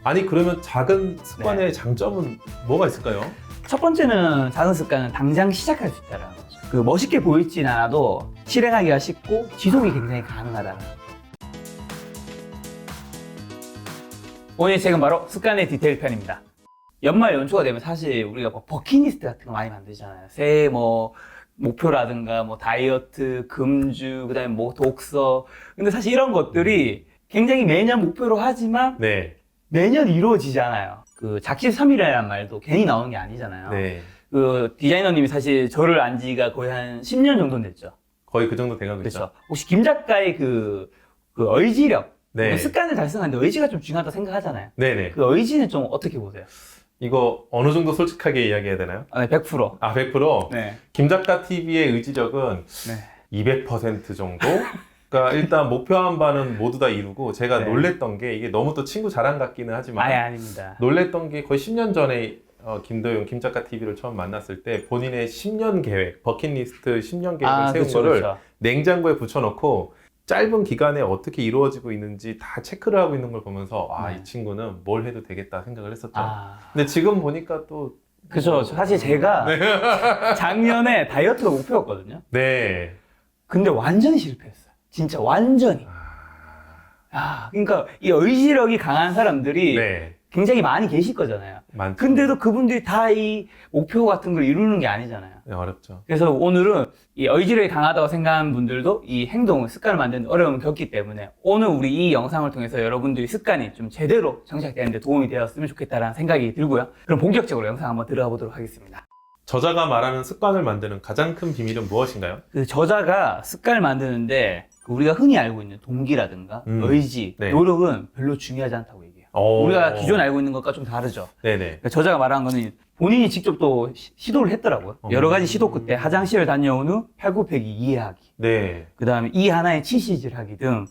아니 그러면 작은 습관의 네. 장점은 뭐가 있을까요? 첫 번째는 작은 습관은 당장 시작할 수 있다는 거죠. 그 멋있게 보이진 않아도 실행하기가 쉽고 지속이 굉장히 가능하다는 거. 오늘 책은 바로 습관의 디테일 편입니다. 연말 연초가 되면 사실 우리가 뭐 버킷리스트 같은 거 많이 만들잖아요. 새해 뭐 목표라든가 뭐 다이어트, 금주, 그다음에 뭐 독서. 근데 사실 이런 것들이 굉장히 매년 목표로 하지만 네. 매년 이루어지지 않아요. 그 작심삼일이라는 말도 괜히 나오는 게 아니잖아요. 네. 그 디자이너님이 사실 저를 안 지가 거의 한 10년 정도 됐죠. 거의 그 정도 돼가고 있죠. 그렇죠. 혹시 김 작가의 그 의지력, 네. 습관을 달성하는데 의지가 좀 중요하다고 생각하잖아요. 네네. 그 의지는 좀 어떻게 보세요? 이거 어느 정도 솔직하게 이야기해야 되나요? 네, 100%. 아, 100%? 네. 김작가 TV의 의지력은 네. 200% 정도? 그러니까 일단 목표한 바는 모두 다 이루고 제가 네. 놀랬던 게 이게 너무 또 친구 자랑 같기는 하지만 아예 아닙니다. 놀랬던 게 거의 10년 전에 김도영 김작가 TV를 처음 만났을 때 본인의 10년 계획, 버킷리스트 10년 계획을 세운 그쵸, 거를 그쵸. 냉장고에 붙여놓고 짧은 기간에 어떻게 이루어지고 있는지 다 체크를 하고 있는 걸 보면서 네. 이 친구는 뭘 해도 되겠다 생각을 했었죠. 아, 근데 지금 보니까 또 그죠. 사실 제가 네. 작년에 다이어트가 목표였거든요. 네. 근데 완전히 실패했어요. 진짜 완전히. 그러니까 이 의지력이 강한 사람들이 네. 굉장히 많이 계실 거잖아요. 많죠. 근데도 그분들이 다 이 목표 같은 걸 이루는 게 아니잖아요. 네, 어렵죠. 그래서 오늘은 이 의지력이 강하다고 생각하는 분들도 이 행동을, 습관을 만드는 어려움을 겪기 때문에 오늘 우리 이 영상을 통해서 여러분들이 습관이 좀 제대로 정착되는 데 도움이 되었으면 좋겠다라는 생각이 들고요. 그럼 본격적으로 영상 한번 들어가 보도록 하겠습니다. 저자가 말하는 습관을 만드는 가장 큰 비밀은 무엇인가요? 그 저자가 습관을 만드는데 우리가 흔히 알고 있는 동기라든가 의지, 네. 노력은 별로 중요하지 않다고 얘기해요. 우리가 기존에 알고 있는 것과 좀 다르죠. 네네. 그러니까 저자가 말한 거는 본인이 직접 또 시도를 했더라고요. 여러 가지 시도 끝에 화장실을 다녀온 후 팔굽혀펴기 이해하기, 네. 그 다음에 이 하나에 치시질 하기 등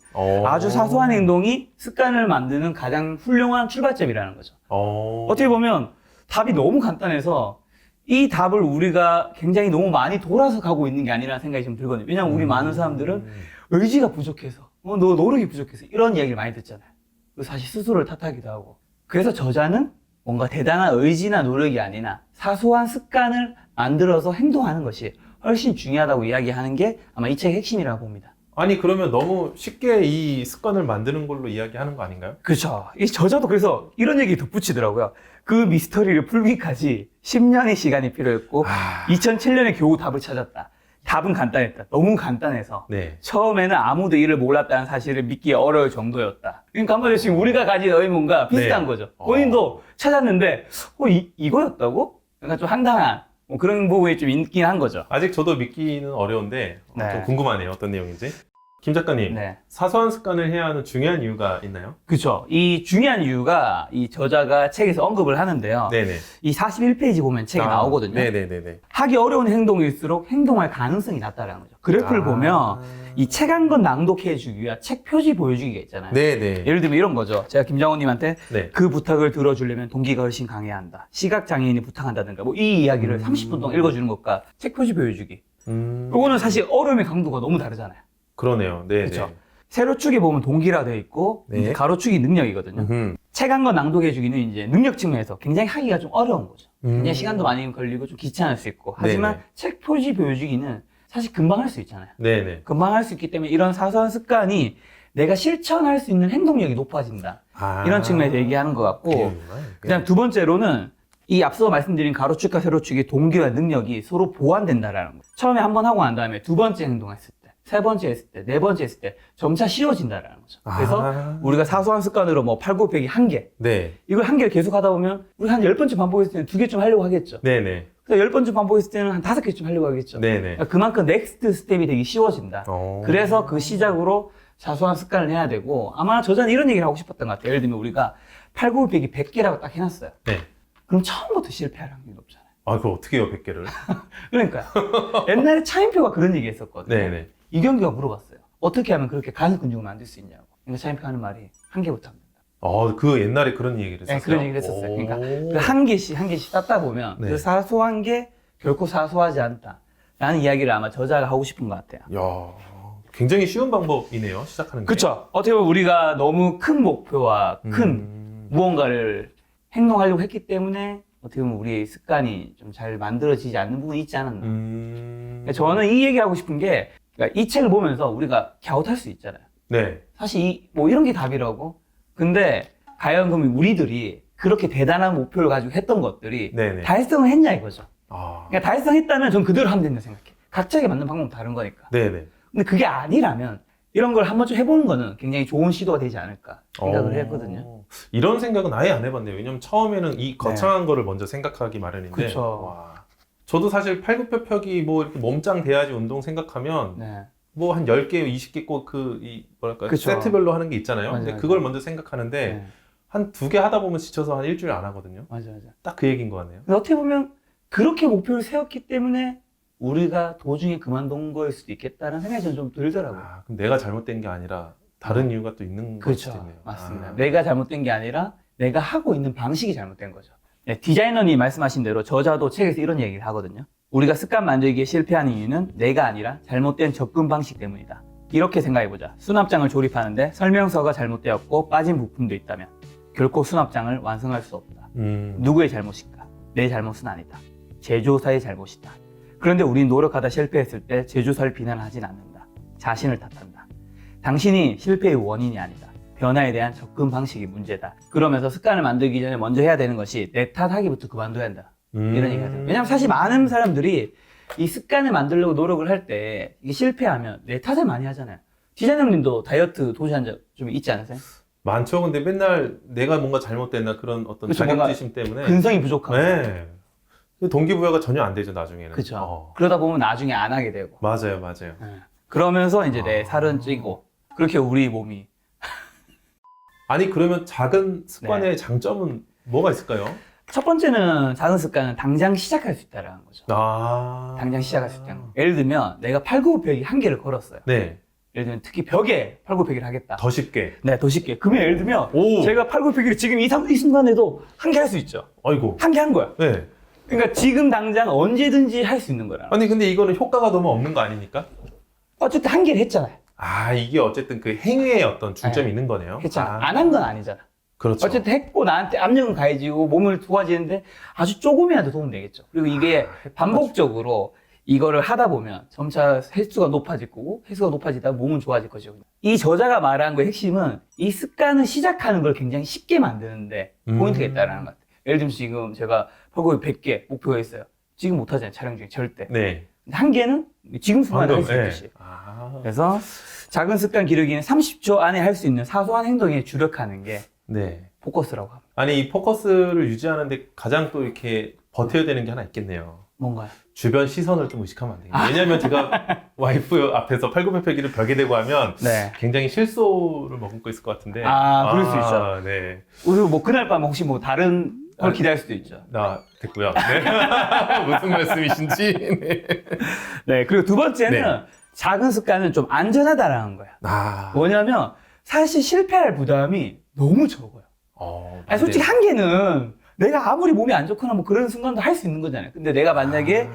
아주 사소한 행동이 습관을 만드는 가장 훌륭한 출발점이라는 거죠. 어떻게 보면 답이 너무 간단해서 이 답을 우리가 굉장히 너무 많이 돌아서 가고 있는 게 아니라는 생각이 좀 들거든요. 왜냐하면 우리 많은 사람들은 의지가 부족해서, 너 노력이 부족해서 이런 이야기를 많이 듣잖아요. 사실 스스로를 탓하기도 하고. 그래서 저자는 뭔가 대단한 의지나 노력이 아니라 사소한 습관을 만들어서 행동하는 것이 훨씬 중요하다고 이야기하는 게 아마 이 책의 핵심이라고 봅니다. 아니 그러면 너무 쉽게 이 습관을 만드는 걸로 이야기하는 거 아닌가요? 그렇죠. 이 저자도 그래서 이런 얘기 덧붙이더라고요. 그 미스터리를 풀기까지 10년의 시간이 필요했고 2007년에 겨우 답을 찾았다. 답은 간단했다. 너무 간단해서 네. 처음에는 아무도 이를 몰랐다는 사실을 믿기 어려울 정도였다. 그러니까 한마디로 지금 우리가 가진 의문과 비슷한 네. 거죠. 본인도 찾았는데 이거였다고? 그러니까 좀 황당한 그런 부분이 좀 있긴 한 거죠. 아직 저도 믿기는 어려운데 네. 좀 궁금하네요. 어떤 내용인지. 김 작가님, 네. 사소한 습관을 해야 하는 중요한 이유가 있나요? 그렇죠. 이 중요한 이유가 이 저자가 책에서 언급을 하는데요. 네네. 이 41페이지 보면 책에 나오거든요. 네네네네. 하기 어려운 행동일수록 행동할 가능성이 낮다라는 거죠. 그래프를 보면 이 책 한 권 낭독해주기 위한 책 표지 보여주기가 있잖아요. 네네. 예를 들면 이런 거죠. 제가 김장호님한테 네. 그 부탁을 들어주려면 동기가 훨씬 강해야 한다. 시각장애인이 부탁한다든가 뭐 이 이야기를 30분 동안 읽어주는 것과 책 표지 보여주기. 이거는 사실 어려움의 강도가 너무 다르잖아요. 그러네요. 네. 그렇죠. 세로축에 보면 동기라 되어 있고 네. 이제 가로축이 능력이거든요. 책 한 권 낭독해주기는 이제 능력 측면에서 굉장히 하기가 좀 어려운 거죠. 굉장히 시간도 많이 걸리고 좀 귀찮을 수 있고. 하지만 네네. 책 표지 보여주기는 사실 금방 할 수 있잖아요. 네네. 금방 할 수 있기 때문에 이런 사소한 습관이 내가 실천할 수 있는 행동력이 높아진다. 이런 측면에서 얘기하는 것 같고. 그다음 두 번째로는 이 앞서 말씀드린 가로축과 세로축의 동기와 능력이 서로 보완된다라는 거. 처음에 한 번 하고 난 다음에 두 번째 행동했을 때, 세 번째 했을 때, 네 번째 했을 때 점차 쉬워진다라는 거죠. 그래서 우리가 사소한 습관으로 뭐 팔굽혀펴기 1개, 네. 이걸 1개를 계속 하다 보면 우리 한 10번째 반복했을 때는 2개쯤 하려고 하겠죠. 네네. 그래서 10번째 반복했을 때는 한 5개쯤 하려고 하겠죠. 네네. 그러니까 그만큼 넥스트 스텝이 되기 쉬워진다. 그래서 그 시작으로 사소한 습관을 해야 되고, 아마 저자는 이런 얘기를 하고 싶었던 것 같아요. 예를 들면 우리가 팔굽혀펴기 100개라고 딱 해놨어요. 네. 그럼 처음부터 실패할 확률이 높잖아요. 그걸 어떻게 해요, 100개를? 그러니까요. 옛날에 차인표가 그런 얘기 했었거든요. 네네. 이경규가 물어봤어요. 어떻게 하면 그렇게 가슴 근육을 만들 수 있냐고. 그러니까 차인표가 하는 말이 1개부터 하면 된다. 그 옛날에 그런 얘기를 했었어요. 네, 그런 얘기를 했었어요. 그러니까 그 한 개씩 쌓다 보면 네. 그 사소한 게 결코 사소하지 않다. 라는 이야기를 아마 저자가 하고 싶은 것 같아요. 야, 굉장히 쉬운 방법이네요, 시작하는 게. 그렇죠. 어떻게 보면 우리가 너무 큰 목표와 큰 무언가를 행동하려고 했기 때문에 어떻게 보면 우리의 습관이 좀 잘 만들어지지 않는 부분이 있지 않았나. 그러니까 저는 이 얘기하고 싶은 게, 그러니까 이 책을 보면서 우리가 갸웃할 수 있잖아요. 네. 사실 뭐 이런 게 답이라고. 근데 과연 그럼 우리들이 그렇게 대단한 목표를 가지고 했던 것들이 네네. 달성을 했냐 이거죠. 아. 그러니까 달성했다면 전 그대로 하면 된다 생각해. 각자에게 맞는 방법은 다른 거니까. 네네. 근데 그게 아니라면 이런 걸 한 번쯤 해보는 거는 굉장히 좋은 시도가 되지 않을까 생각을 했거든요. 이런 생각은 아예 안 해봤네요. 왜냐면 처음에는 이 거창한 거를 먼저 생각하기 마련인데. 그쵸. 와. 저도 사실 팔굽혀펴기 뭐 이렇게 몸짱 돼야지 운동 생각하면 네. 뭐 한 10개, 20개 꼭 뭐랄까 그쵸. 세트별로 하는 게 있잖아요. 맞아, 근데 맞아. 그걸 먼저 생각하는데 네. 한 2개 하다 보면 지쳐서 한 일주일 안 하거든요. 맞아. 딱 그 얘기인 것 같네요. 근데 어떻게 보면 그렇게 목표를 세웠기 때문에 우리가 도중에 그만둔 거일 수도 있겠다는 생각이 저는 좀 들더라고요. 아, 그럼 내가 잘못된 게 아니라 다른 이유가 또 있는 걸 수도 그렇죠. 있네요. 맞습니다. 아. 내가 잘못된 게 아니라 내가 하고 있는 방식이 잘못된 거죠. 네, 디자이너님 말씀하신 대로 저자도 책에서 이런 얘기를 하거든요. 우리가 습관 만들기에 실패하는 이유는 내가 아니라 잘못된 접근 방식 때문이다. 이렇게 생각해보자. 수납장을 조립하는데 설명서가 잘못되었고 빠진 부품도 있다면 결코 수납장을 완성할 수 없다. 누구의 잘못일까? 내 잘못은 아니다. 제조사의 잘못이다. 그런데 우린 노력하다 실패했을 때 제조사를 비난하진 않는다. 자신을 탓한다. 당신이 실패의 원인이 아니다. 변화에 대한 접근 방식이 문제다. 그러면서 습관을 만들기 전에 먼저 해야 되는 것이 내 탓하기부터 그만둬야 한다. 이런 얘기가 돼요. 왜냐면 사실 많은 사람들이 이 습관을 만들려고 노력을 할 때 이게 실패하면 내 탓을 많이 하잖아요. 디자이너님도 다이어트 도시한 적 좀 있지 않으세요? 많죠. 근데 맨날 내가 뭔가 잘못됐나 그런 어떤 그쵸, 자격지심 때문에. 근성이 부족하고. 네. 그 동기부여가 전혀 안 되죠, 나중에는. 그렇죠. 그러다 보면 나중에 안 하게 되고. 맞아요. 그러면서 이제 내 살은 찌고. 그렇게 우리 몸이. 아니, 그러면 작은 습관의 장점은 뭐가 있을까요? 첫 번째는 작은 습관은 당장 시작할 수 있다는 거죠. 아. 당장 시작할 수 있다는 거. 예를 들면 내가 팔굽혀펴기 1개를 걸었어요. 네. 예를 들면 특히 벽에 팔굽혀펴기를 하겠다. 더 쉽게. 네, 더 쉽게. 그러면 예를 들면 오. 제가 팔굽혀펴기를 지금 이 순간에도 1개 할 수 있죠. 아이고. 1개 한 거야. 네. 그러니까 지금 당장 언제든지 할 수 있는 거라. 아니, 근데 이거는 효과가 너무 없는 거 아닙니까? 어쨌든 1개를 했잖아요. 아, 이게 어쨌든 그 행위에 어떤 중점이 네. 있는 거네요. 했잖아. 아. 안 한 건 아니잖아. 그렇죠. 어쨌든 했고 나한테 압력은 가해지고 몸을 도와지는데 아주 조금이라도 도움 되겠죠. 그리고 이게 반복적으로 이거를 하다 보면 점차 횟수가 높아질 거고 횟수가 높아지다 몸은 좋아질 것이고. 이 저자가 말한 거의 핵심은 이 습관을 시작하는 걸 굉장히 쉽게 만드는데 포인트가 있다는 것 같아요. 예를 들면 지금 제가 팔굽혀 100개 목표가 있어요. 지금 못 하잖아요. 촬영 중에 절대. 네. 한 개는 지금 순간에 할 수 네. 있듯이. 아. 그래서 작은 습관 기르기는 30초 안에 할 수 있는 사소한 행동에 주력하는 게 네. 포커스라고 합니다. 아니, 이 포커스를 유지하는데 가장 또 이렇게 버텨야 되는 게 하나 있겠네요. 뭔가요? 주변 시선을 좀 의식하면 안 되겠네요. 왜냐면 제가 와이프 앞에서 팔굽혀펴기를 벽에 대고 하면 네. 굉장히 실소를 머금고 있을 것 같은데. 그럴 수 있죠. 네. 그리고 뭐 그날 밤 혹시 뭐 다른 걸 아, 기대할 수도 있죠. 됐고요. 네. 무슨 말씀이신지. 네. 네. 그리고 두 번째는 네. 작은 습관은 좀 안전하다라는 거야. 아. 뭐냐면 사실 실패할 부담이 너무 적어요. 아니, 솔직히 한 개는 내가 아무리 몸이 안 좋거나 뭐 그런 순간도 할 수 있는 거잖아요. 근데 내가 만약에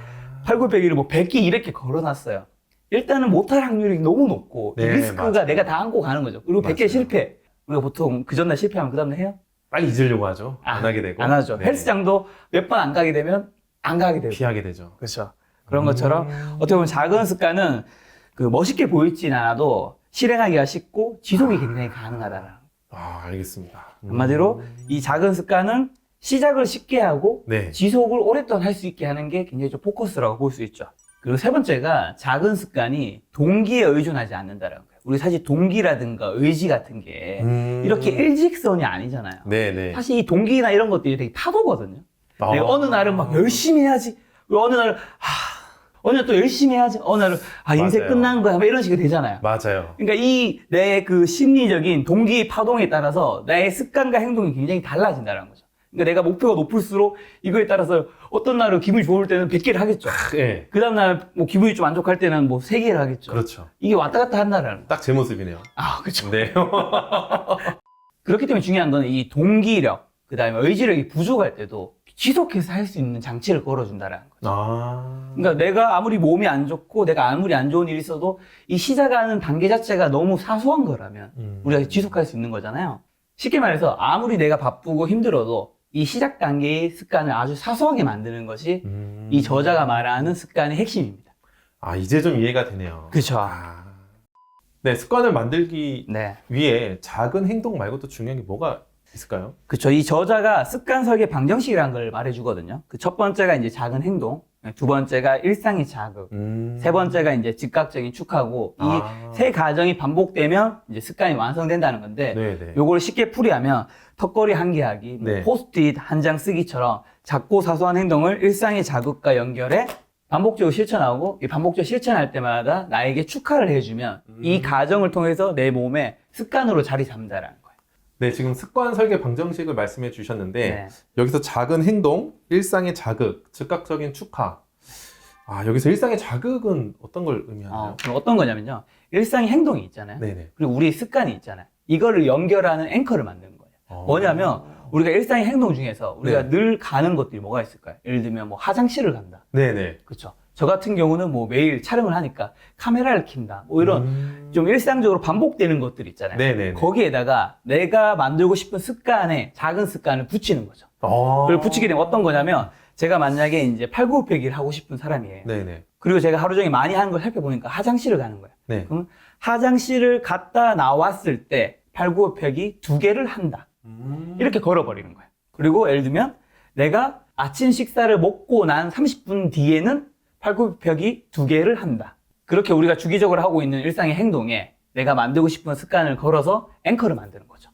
팔굽혀펴기를 뭐 100개, 200개 걸어놨어요. 일단은 못할 확률이 너무 높고 네, 이 리스크가 맞아요. 내가 다 안고 가는 거죠. 그리고 100개 맞아요. 실패. 우리가 보통 그 전날 실패하면 그 다음날 해요? 빨리 잊으려고 하죠. 안 하게 되고. 안 하죠. 네. 헬스장도 몇 번 안 가게 되면 안 가게 되고. 피하게 되죠. 그렇죠. 그런 것처럼 어떻게 보면 작은 습관은 그 멋있게 보이진 않아도 실행하기가 쉽고 지속이 굉장히 가능하다는. 아, 알겠습니다. 한마디로 이 작은 습관은 시작을 쉽게 하고 네. 지속을 오랫동안 할 수 있게 하는 게 굉장히 좀 포커스라고 볼 수 있죠. 그리고 세 번째가 작은 습관이 동기에 의존하지 않는다는 거예요. 우리 사실 동기라든가 의지 같은 게 이렇게 일직선이 아니잖아요. 네네. 사실 이 동기나 이런 것들이 되게 파도거든요. 아. 내가 어느 날은 막 열심히 해야지. 그리고 어느 날은 어느 날 또 열심히 해야지. 어느 날은 인생 맞아요. 끝난 거야. 막 이런 식으로 되잖아요. 맞아요. 그러니까 이 내 그 심리적인 동기 파동에 따라서 나의 습관과 행동이 굉장히 달라진다는 거죠. 그러니까 내가 목표가 높을수록 이거에 따라서 어떤 날은 기분이 좋을 때는 100개를 하겠죠. 네. 그 다음날 뭐 기분이 좀 안 좋을 때는 뭐 3개를 하겠죠. 그렇죠. 이게 왔다 갔다 한다라는 거. 딱 제 모습이네요. 그렇죠. 네. 그렇기 때문에 중요한 건 이 동기력, 그 다음에 의지력이 부족할 때도 지속해서 할 수 있는 장치를 걸어준다라는 거죠. 그러니까 내가 아무리 몸이 안 좋고 내가 아무리 안 좋은 일이 있어도 이 시작하는 단계 자체가 너무 사소한 거라면 우리가 지속할 수 있는 거잖아요. 쉽게 말해서 아무리 내가 바쁘고 힘들어도 이 시작 단계의 습관을 아주 사소하게 만드는 것이 이 저자가 말하는 습관의 핵심입니다. 아, 이제 좀 이해가 되네요. 그렇죠. 네, 습관을 만들기 네. 위해 작은 행동 말고 또 중요한 게 뭐가 있을까요? 그렇죠. 이 저자가 습관 설계 방정식이라는 걸 말해주거든요. 그 첫 번째가 이제 작은 행동, 두 번째가 일상의 자극, 세 번째가 이제 즉각적인 축하고 이 세 과정이 반복되면 이제 습관이 완성된다는 건데 네네. 요걸 쉽게 풀이하면 턱걸이 한 개 하기, 네. 포스트잇 한 장 쓰기처럼 작고 사소한 행동을 일상의 자극과 연결해 반복적으로 실천하고 이 반복적으로 실천할 때마다 나에게 축하를 해주면 이 과정을 통해서 내 몸에 습관으로 자리 잡는다라는 거예요. 네, 지금 습관 설계 방정식을 말씀해 주셨는데 네. 여기서 작은 행동, 일상의 자극, 즉각적인 축하. 아, 여기서 일상의 자극은 어떤 걸 의미하나요? 그럼 어떤 거냐면요. 일상의 행동이 있잖아요. 네네. 그리고 우리 습관이 있잖아요. 이거를 연결하는 앵커를 만드는 거예요. 뭐냐면 우리가 일상의 행동 중에서 우리가 네. 늘 가는 것들이 뭐가 있을까요? 예를 들면 뭐 화장실을 간다. 네네. 그렇죠. 저 같은 경우는 뭐 매일 촬영을 하니까 카메라를 킨다. 뭐 이런 좀 일상적으로 반복되는 것들 있잖아요. 네네네. 거기에다가 내가 만들고 싶은 습관에 작은 습관을 붙이는 거죠. 그걸 붙이게 되면 어떤 거냐면 제가 만약에 이제 팔굽혀펴기를 하고 싶은 사람이에요. 네네. 그리고 제가 하루 종일 많이 하는 걸 살펴보니까 화장실을 가는 거예요. 네. 그럼 화장실을 갔다 나왔을 때 팔굽혀펴기 2개를 한다. 이렇게 걸어버리는 거예요. 그리고 예를 들면 내가 아침 식사를 먹고 난 30분 뒤에는 팔굽혀펴기 2개를 한다. 그렇게 우리가 주기적으로 하고 있는 일상의 행동에 내가 만들고 싶은 습관을 걸어서 앵커를 만드는 거죠.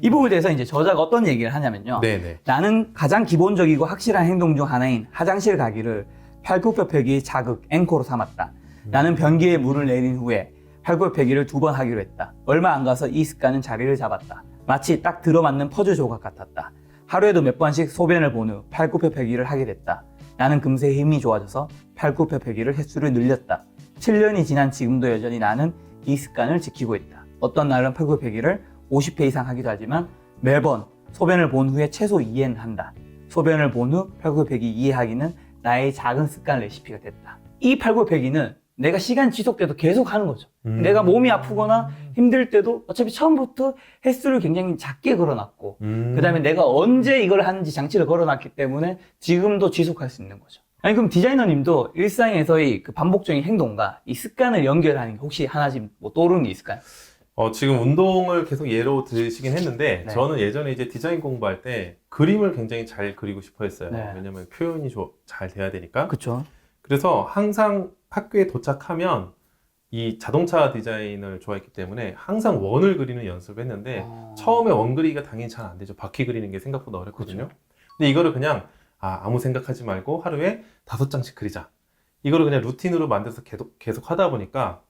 이 부분에 대해서 이제 저자가 어떤 얘기를 하냐면요. 네네. 나는 가장 기본적이고 확실한 행동 중 하나인 화장실 가기를 팔굽혀펴기 자극 앵커로 삼았다. 나는 변기에 물을 내린 후에 팔굽혀펴기를 2번 하기로 했다. 얼마 안 가서 이 습관은 자리를 잡았다. 마치 딱 들어맞는 퍼즐 조각 같았다. 하루에도 몇 번씩 소변을 본 후 팔굽혀펴기를 하게 됐다. 나는 금세 힘이 좋아져서 팔굽혀펴기를 횟수를 늘렸다. 7년이 지난 지금도 여전히 나는 이 습관을 지키고 있다. 어떤 날은 팔굽혀펴기를 50회 이상 하기도 하지만 매번 소변을 본 후에 최소 2회는 한다. 소변을 본 후 팔굽혀펴기 2회 하기는 나의 작은 습관 레시피가 됐다. 이 팔굽혀펴기는 내가 시간 지속돼도 계속 하는 거죠. 내가 몸이 아프거나 힘들 때도 어차피 처음부터 횟수를 굉장히 작게 걸어놨고 그 다음에 내가 언제 이걸 하는지 장치를 걸어놨기 때문에 지금도 지속할 수 있는 거죠. 아니 그럼 디자이너님도 일상에서의 그 반복적인 행동과 이 습관을 연결하는 게 혹시 하나씩 뭐 떠오르는 게 있을까요? 지금 운동을 계속 예로 드시긴 했는데 네. 저는 예전에 이제 디자인 공부할 때 그림을 굉장히 잘 그리고 싶어 했어요. 네. 왜냐면 표현이 잘 돼야 되니까. 그렇죠. 그래서 항상 학교에 도착하면 이 자동차 디자인을 좋아했기 때문에 항상 원을 그리는 연습을 했는데 처음에 원 그리기가 당연히 잘 안 되죠. 바퀴 그리는 게 생각보다 어렵거든요. 그렇죠. 근데 이거를 그냥 아무 생각하지 말고 하루에 5장씩 그리자. 이거를 그냥 루틴으로 만들어서 계속 하다 보니까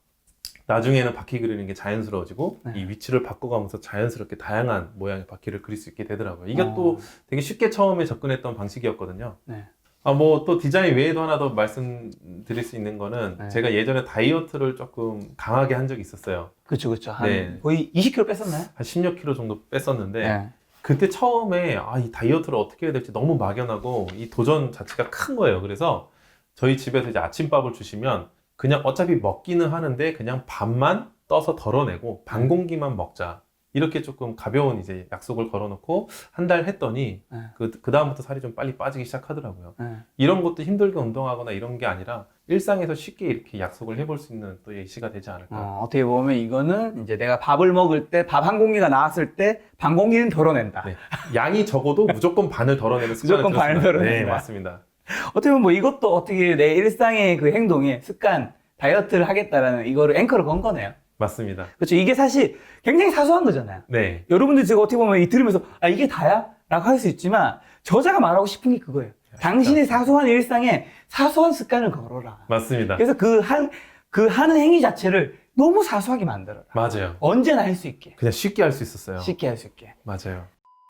나중에는 바퀴 그리는 게 자연스러워지고 네. 이 위치를 바꿔가면서 자연스럽게 다양한 모양의 바퀴를 그릴 수 있게 되더라고요. 이게 또 되게 쉽게 처음에 접근했던 방식이었거든요. 네. 뭐 또 디자인 외에도 하나 더 말씀드릴 수 있는 거는 네. 제가 예전에 다이어트를 조금 강하게 한 적이 있었어요. 그렇죠, 그렇죠. 한 네. 거의 20kg 뺐었나요? 한 16kg 정도 뺐었는데 네. 그때 처음에 이 다이어트를 어떻게 해야 될지 너무 막연하고 이 도전 자체가 큰 거예요. 그래서 저희 집에서 이제 아침밥을 주시면 그냥 어차피 먹기는 하는데 그냥 밥만 떠서 덜어내고 반 공기만 먹자. 이렇게 조금 가벼운 이제 약속을 걸어놓고 한 달 했더니 네. 그 다음부터 살이 좀 빨리 빠지기 시작하더라고요. 네. 이런 것도 힘들게 운동하거나 이런 게 아니라 일상에서 쉽게 이렇게 약속을 해볼 수 있는 또 예시가 되지 않을까. 어떻게 보면 이거는 이제 내가 밥을 먹을 때 밥 한 공기가 나왔을 때 반 공기는 덜어낸다. 네. 양이 적어도 무조건 반을 덜어내는 습관을 무조건 반을 들였습니다. 덜어낸다. 네, 맞습니다. 어떻게 보면 뭐 이것도 어떻게 내 일상의 그 행동에 습관, 다이어트를 하겠다라는 이거를 앵커를 건 거네요. 맞습니다. 그렇죠. 이게 사실 굉장히 사소한 거잖아요. 네. 여러분들 지금 어떻게 보면 이 들으면서 이게 다야? 라고 할 수 있지만 저자가 말하고 싶은 게 그거예요. 당신의 사소한 일상에 사소한 습관을 걸어라. 맞습니다. 그래서 그 하는 행위 자체를 너무 사소하게 만들어라. 맞아요. 언제나 할 수 있게. 그냥 쉽게 할 수 있었어요. 쉽게 할 수 있게. 맞아요.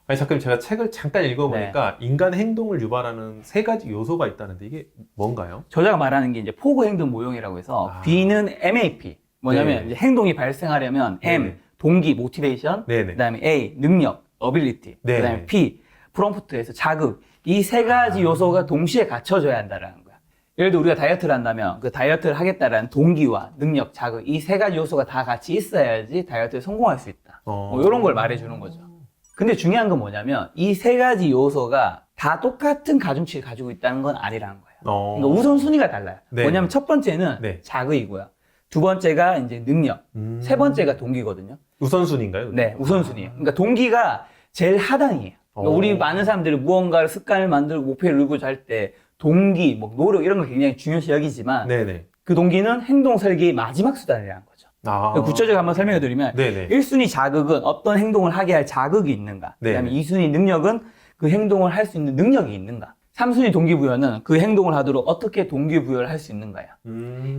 아니, 잠깐 제가 책을 잠깐 읽어보니까 인간 행동을 유발하는 3가지 요소가 있다는데 이게 뭔가요? 저자가 말하는 게 이제 포구 행동 모형이라고 해서 B는 MAP. 뭐냐면 네. 이제 행동이 발생하려면 M, 네네. 동기, 모티베이션, 네네. 그다음에 A, 능력, 어빌리티, 네네. 그다음에 P, 프롬프트에서 자극. 이 3가지 요소가 동시에 갖춰져야 한다는 거야. 예를 들어 우리가 다이어트를 한다면 그 다이어트를 하겠다라는 동기와 능력, 자극 이 세 가지 요소가 다 같이 있어야지 다이어트에 성공할 수 있다. 뭐 이런 걸 말해주는 거죠. 근데 중요한 건 뭐냐면 이 세 가지 요소가 다 똑같은 가중치를 가지고 있다는 건 아니라는 거예요. 그러니까 우선순위가 달라요. 네. 뭐냐면 첫 번째는 네. 자극이고요. 두 번째가 이제 능력, 세 번째가 동기거든요. 우선순위인가요? 네, 우선순위예요. 그러니까 동기가 제일 하단이에요. 그러니까 우리 많은 사람들이 무언가를 습관을 만들고 목표를 이루고자 할 때 동기, 뭐 노력 이런 걸 굉장히 중요시 여기지만 네네. 그 동기는 행동 설계의 마지막 수단이라는 거죠. 구체적으로 한번 설명해 드리면 네네. 1순위 자극은 어떤 행동을 하게 할 자극이 있는가. 그다음에 2순위 능력은 그 행동을 할 수 있는 능력이 있는가. 3순위 동기부여는 그 행동을 하도록 어떻게 동기부여를 할 수 있는가요.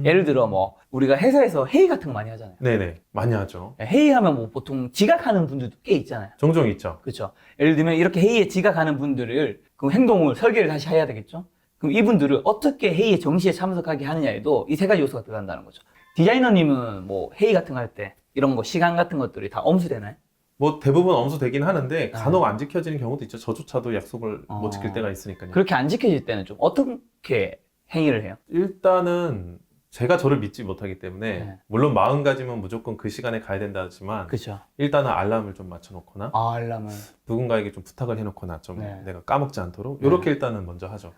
예를 들어 뭐 우리가 회사에서 회의 같은 거 많이 하잖아요. 네네. 많이 하죠. 회의하면 뭐 보통 지각하는 분들도 꽤 있잖아요. 종종 있죠. 그렇죠. 예를 들면 이렇게 회의에 지각하는 분들을 그 행동을 설계를 다시 해야 되겠죠. 그럼 이분들을 어떻게 회의에 정시에 참석하게 하느냐에도 이 세 가지 요소가 들어간다는 거죠. 디자이너님은 뭐 회의 같은 거 할 때 이런 거 시간 같은 것들이 다 엄수되나요? 뭐 대부분 엄수되긴 하는데 간혹 안 지켜지는 경우도 있죠. 저조차도 약속을 못 지킬 때가 있으니까요. 그렇게 안 지켜질 때는 좀 어떻게 행위를 해요? 일단은 제가 저를 믿지 못하기 때문에 네. 물론 마음가짐은 무조건 그 시간에 가야 된다 하지만 그렇죠. 일단은 알람을 좀 맞춰놓거나 알람을. 누군가에게 좀 부탁을 해놓거나 좀 네. 내가 까먹지 않도록 이렇게 일단은 먼저 하죠.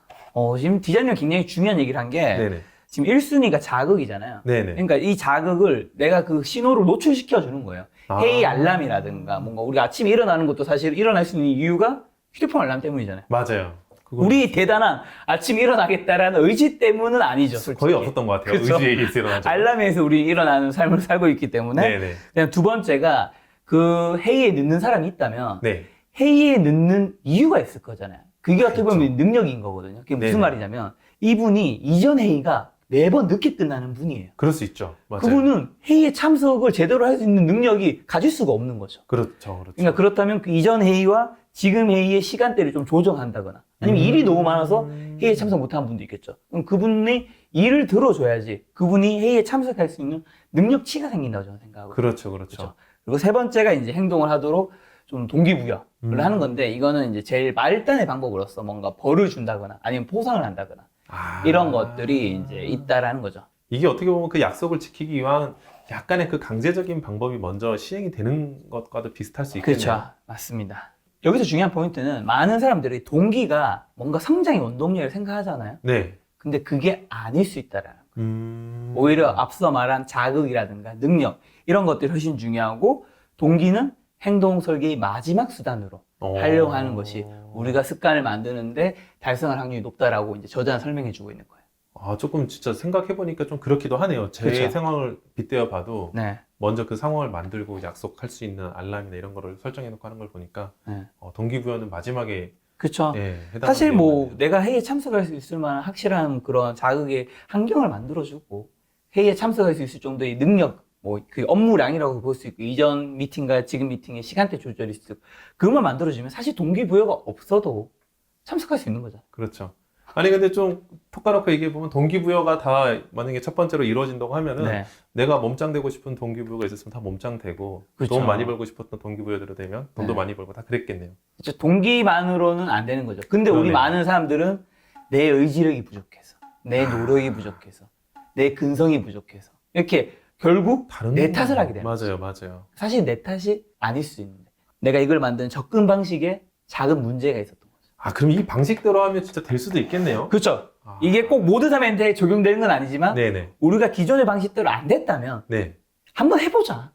지금 디자이너는 굉장히 중요한 얘기를 한 게 네네. 지금 1순위가 자극이잖아요. 네네. 그러니까 이 자극을 내가 그 신호를 노출시켜 주는 거예요. 회의 알람이라든가 뭔가 우리가 아침에 일어나는 것도 사실 일어날 수 있는 이유가 휴대폰 알람 때문이잖아요. 맞아요. 우리 대단한 아침에 일어나겠다라는 의지 때문은 아니죠. 솔직히. 거의 없었던 것 같아요. 그쵸? 의지에 의해서 일어나죠. 알람에서 우리 일어나는 삶을 살고 있기 때문에. 네네. 그냥 두 번째가 그 회의에 늦는 사람이 있다면 네. 회의에 늦는 이유가 있을 거잖아요. 그게 어떻게 그렇죠. 보면 능력인 거거든요. 그게 무슨 네네. 말이냐면 이분이 이전 회의가 매번 늦게 끝나는 분이에요. 그럴 수 있죠. 맞아요. 그분은 회의에 참석을 제대로 할 수 있는 능력이 가질 수가 없는 거죠. 그렇죠. 그렇죠. 그러니까 그렇다면 그 이전 회의와 지금 회의의 시간대를 좀 조정한다거나 아니면 일이 너무 많아서 회의에 참석 못하는 분도 있겠죠. 그럼 그분의 일을 들어줘야지 그분이 회의에 참석할 수 있는 능력치가 생긴다고 저는 생각하거든요. 그렇죠. 그렇죠. 그렇죠. 그리고 세 번째가 이제 행동을 하도록 좀 동기부여를 하는 건데 이거는 이제 제일 말단의 방법으로서 뭔가 벌을 준다거나 아니면 보상을 한다거나 이런 것들이 이제 있다라는 거죠. 이게 어떻게 보면 그 약속을 지키기 위한 약간의 그 강제적인 방법이 먼저 시행이 되는 것과도 비슷할 수 있겠네요. 그렇죠. 맞습니다. 여기서 중요한 포인트는 많은 사람들이 동기가 뭔가 성장의 원동력을 생각하잖아요. 네. 근데 그게 아닐 수 있다라는 거예요. 오 오히려 앞서 말한 자극이라든가 능력 이런 것들이 훨씬 중요하고 동기는 행동 설계의 마지막 수단으로 활용하는 것이 우리가 습관을 만드는데 달성할 확률이 높다라고 이제 저자는 설명해 주고 있는 거예요. 조금 진짜 생각해보니까 좀 그렇기도 하네요. 제 그쵸. 상황을 빗대어 봐도 네. 먼저 그 상황을 만들고 약속할 수 있는 알람이나 이런 거를 설정해놓고 하는 걸 보니까 네. 동기부여는 마지막에 그렇죠. 해당하는 사실 내용 뭐 같네요. 내가 회의에 참석할 수 있을 만한 확실한 그런 자극의 환경을 만들어주고 회의에 참석할 수 있을 정도의 능력 뭐 그 업무량이라고 볼 수 있고 이전 미팅과 지금 미팅의 시간대 조절이 있고 그것만 만들어주면 사실 동기부여가 없어도 참석할 수 있는 거죠. 그렇죠. 아니 근데 좀 톡 까놓고 얘기해보면 동기부여가 다 만약에 첫 번째로 이루어진다고 하면은 네. 내가 몸짱되고 싶은 동기부여가 있었으면 다 몸짱되고 그렇죠. 돈 많이 벌고 싶었던 동기부여대로 되면 돈도 네. 많이 벌고 다 그랬겠네요. 그렇죠. 동기만으로는 안 되는 거죠. 근데 우리 그러네요. 많은 사람들은 내 의지력이 부족해서 내 노력이 부족해서 내 근성이 부족해서 이렇게 결국 내 탓을 하게 되는 거죠. 맞아요. 사실 내 탓이 아닐 수 있는데 내가 이걸 만든 접근 방식에 작은 문제가 있었던 거죠. 그럼 이 방식대로 하면 진짜 될 수도 있겠네요. 그렇죠. 이게 꼭 모든 사람한테 적용되는 건 아니지만 네네. 우리가 기존의 방식대로 안 됐다면 네. 한번 해보자.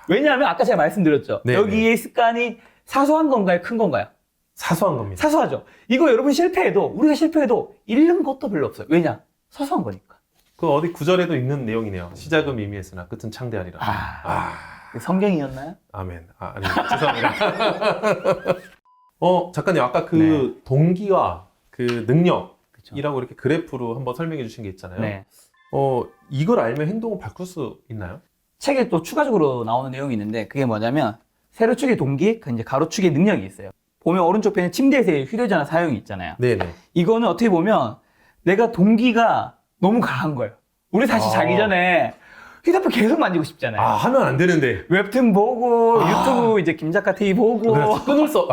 왜냐하면 아까 제가 말씀드렸죠. 네네. 여기의 습관이 사소한 건가요? 큰 건가요? 사소한 겁니다. 사소하죠. 이거 여러분 우리가 실패해도 잃는 것도 별로 없어요. 왜냐? 사소한 거니까. 그 어디 구절에도 있는 내용이네요. 시작은 미미했으나 끝은 창대하리라. 성경이었나요? 아멘. 아니, 죄송합니다. 작가님, 아까 그 네. 동기와 그 능력이라고 그쵸. 이렇게 그래프로 한번 설명해 주신 게 있잖아요. 네. 이걸 알면 행동을 바꿀 수 있나요? 책에 또 추가적으로 나오는 내용이 있는데 그게 뭐냐면 세로축의 동기, 그 이제 가로축의 능력이 있어요. 보면 오른쪽 편에 침대에서의 휴대전화 사용이 있잖아요. 네네. 이거는 어떻게 보면 내가 동기가 너무 강한 거예요. 우리 사실 자기 전에 휴대폰 계속 만지고 싶잖아요. 하면 안 되는데. 웹툰 보고 유튜브 이제 김작가 TV 보고 끊을 수,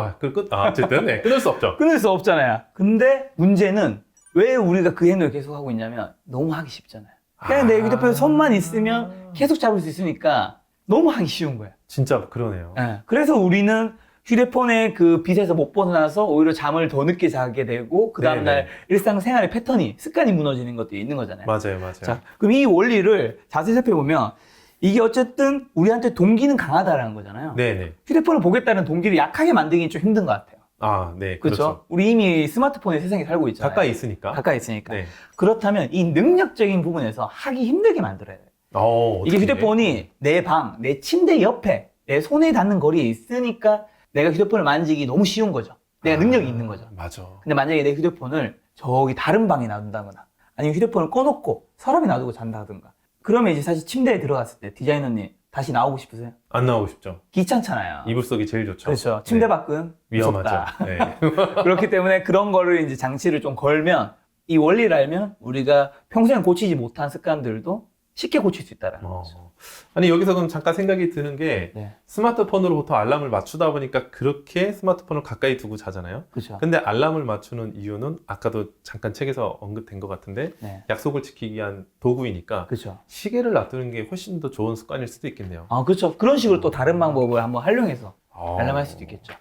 어쨌든, 네, 끊을 수 없죠. 끊을 수 없잖아요. 근데 문제는 왜 우리가 그 행동을 계속 하고 있냐면 너무 하기 쉽잖아요. 그냥 내 휴대폰에 손만 있으면 계속 잡을 수 있으니까 너무 하기 쉬운 거예요. 진짜 그러네요. 네. 그래서 우리는 휴대폰의 그 빛에서 못 벗어나서 오히려 잠을 더 늦게 자게 되고 그 다음날 일상생활의 패턴이 습관이 무너지는 것도 있는 거잖아요. 맞아요, 맞아요. 자, 그럼 이 원리를 자세히 살펴보면 이게 어쨌든 우리한테 동기는 강하다라는 거잖아요. 네네. 휴대폰을 보겠다는 동기를 약하게 만들기 좀 힘든 것 같아요. 아, 네, 그렇죠? 그렇죠. 우리 이미 스마트폰의 세상에 살고 있잖아요. 가까이 있으니까. 가까이 있으니까. 네. 그렇다면 이 능력적인 부분에서 하기 힘들게 만들어야 돼요. 이게 어떻게? 휴대폰이 내 방, 내 침대 옆에 내 손에 닿는 거리에 있으니까 내가 휴대폰을 만지기 너무 쉬운 거죠. 내가 능력이 있는 거죠. 맞아. 근데 만약에 내 휴대폰을 저기 다른 방에 놔둔다거나 아니면 휴대폰을 꺼놓고 서랍에 놔두고 잔다든가 그러면 이제 사실 침대에 들어갔을 때 디자이너님 다시 나오고 싶으세요? 안 나오고 싶죠. 귀찮잖아요. 이불 속이 제일 좋죠. 그렇죠. 침대 네. 밖은 위험하죠. 무섭다. 네. 그렇기 때문에 그런 거를 이제 장치를 좀 걸면 이 원리를 알면 우리가 평소에 고치지 못한 습관들도 쉽게 고칠 수 있다라는 거죠. 아니 여기서 그럼 잠깐 생각이 드는 게 네. 스마트폰으로 보통 알람을 맞추다 보니까 그렇게 스마트폰을 가까이 두고 자잖아요. 그렇죠. 근데 알람을 맞추는 이유는 아까도 잠깐 책에서 언급된 것 같은데 네. 약속을 지키기 위한 도구이니까 그렇죠. 시계를 놔두는 게 훨씬 더 좋은 습관일 수도 있겠네요. 아, 그렇죠. 그런 식으로 또 다른 방법을 한번 활용해서 알람할 수도 있겠죠.